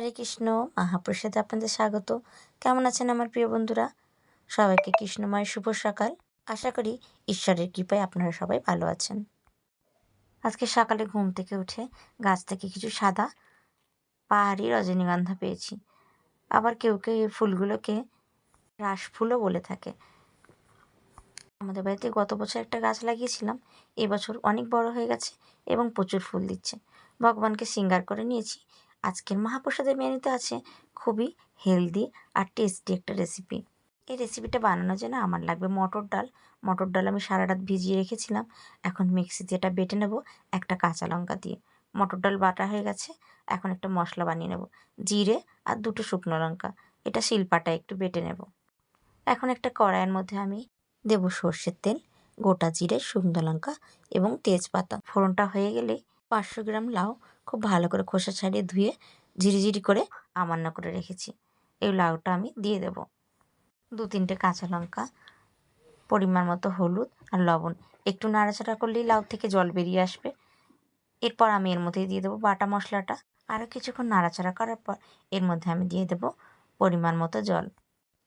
হরে কৃষ্ণ মহাপ্রসাদে আপনাদের স্বাগত। কেমন আছেন আমার প্রিয় বন্ধুরা? সবাইকে কৃষ্ণময় শুভ সকাল। আশা করি ঈশ্বরের কৃপায় আপনারা সবাই ভালো আছেন। আজকে সকালে ঘুম থেকে উঠে গাছ থেকে কিছু সাদা পাহাড়ি রজনীগন্ধা পেয়েছি। আবার কেউ কেউ এই ফুলগুলোকে রাসফুলও বলে থাকে। আমাদের বাড়িতে গত বছর একটা গাছ লাগিয়েছিলাম, এবছর অনেক বড় হয়ে গেছে এবং প্রচুর ফুল দিচ্ছে। ভগবানকে সিঙ্গার করে নিয়েছি। আজকের মহাপ্রসাদের মেনুতে আছে খুবই হেলদি আর টেস্টি একটা রেসিপি। এই রেসিপিটা বানানোর জন্য আমার লাগবে মটর ডাল। মটর ডাল আমি সারা রাত ভিজিয়ে রেখেছিলাম। এখন মিক্সিতে এটা বেটে নেব একটা কাঁচা লঙ্কা দিয়ে। মটর ডাল বাটা হয়ে গেছে। এখন একটা মশলা বানিয়ে নেব, জিরে আর 2টো শুকনো লঙ্কা। এটা শিলপাটায় একটু বেটে নেব। এখন একটা কড়াইয়ের মধ্যে আমি দেব সর্ষের তেল, গোটা জিরে, শুকনো লঙ্কা এবং তেজপাতা। ফোড়নটা হয়ে গেলে 500 গ্রাম লাউ খুব ভালো করে খোসা ছাড়িয়ে ধুয়ে ঝিরিঝিরি করে আমান্য করে রেখেছি। এই লাউটা আমি দিয়ে দেব। 2-3টে কাঁচা লঙ্কা, পরিমাণ মতো হলুদ আর লবণ। একটু নাড়াচাড়া করলেই লাউ থেকে জল বেরিয়ে আসবে। এরপর আমি এর মধ্যে দিয়ে দেবো বাটা মশলাটা। আরও কিছুক্ষণ নাড়াচাড়া করার পর এর মধ্যে আমি দিয়ে দেবো পরিমাণ মতো জল।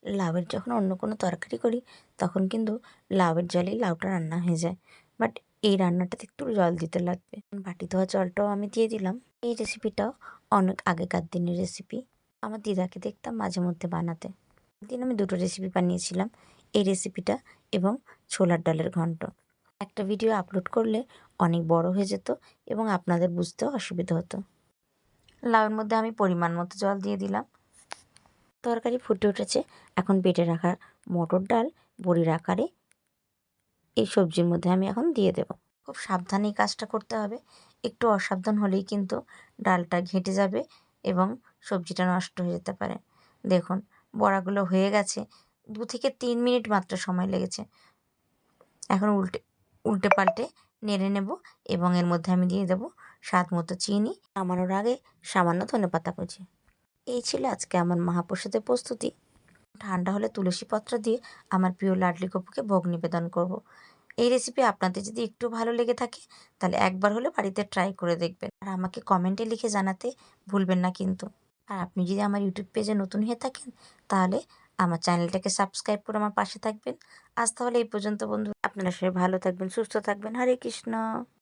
লাউয়ের যখন অন্য কোনো তরকারি করি তখন কিন্তু লাউয়ের জলেই লাউটা রান্না হয়ে যায়, বাট এই রান্নাটাতে একটু জল দিতে লাগবে। বাটি ধোয়া জলটাও আমি দিয়ে দিলাম। এই রেসিপিটাও অনেক আগেকার দিনের রেসিপি। আমার দিদাকে দেখতাম মাঝে মধ্যে বানাতে। একদিন আমি 2টো রেসিপি বানিয়েছিলাম, এই রেসিপিটা এবং ছোলার ডালের ঘন্ট। একটা ভিডিও আপলোড করলে অনেক বড় হয়ে যেত এবং আপনাদের বুঝতেও অসুবিধা হতো। লাউয়ের মধ্যে আমি পরিমাণ মতো জল দিয়ে দিলাম। তরকারি ফুটে উঠেছে। এখন বেটে রাখা মটর ডাল বড়ির আকারে এই সবজির মধ্যে আমি এখন দিয়ে দেব। খুব সাবধানে এই কাজটা করতে হবে। একটু অসাবধান হলেই কিন্তু ডালটা ঘেঁটে যাবে এবং সবজিটা নষ্ট হয়ে যেতে পারে। দেখুন বড়াগুলো হয়ে গেছে। 2 থেকে 3 মিনিট মাত্র সময় লেগেছে। এখন উল্টে পাল্টে নেড়ে নেব এবং এর মধ্যে আমি দিয়ে দেব স্বাদ মতো চিনি। নামানোর আগে সামান্য ধনেপাতা কুচি। এই ছিল আজকে আমার মহাপ্রসাদের প্রস্তুতি। ঠান্ডা হলে তুলসী পত্র দিয়ে আমার প্রিয় লাডলি গপুকে ভোগ নিবেদন করব। এই রেসিপি আপনাদের যদি একটু ভালো লেগে থাকে তাহলে একবার হলে বাড়িতে ট্রাই করে দেখবেন, আর আমাকে কমেন্টে লিখে জানাতে ভুলবেন না কিন্তু। আর আপনি যদি আমার ইউটিউব পেজে নতুন হয়ে থাকেন তাহলে আমার চ্যানেলটাকে সাবস্ক্রাইব করে আমার পাশে থাকবেন। আজ তাহলে এই পর্যন্ত বন্ধু, আপনারা সবাই ভালো থাকবেন, সুস্থ থাকবেন। হরে কৃষ্ণ।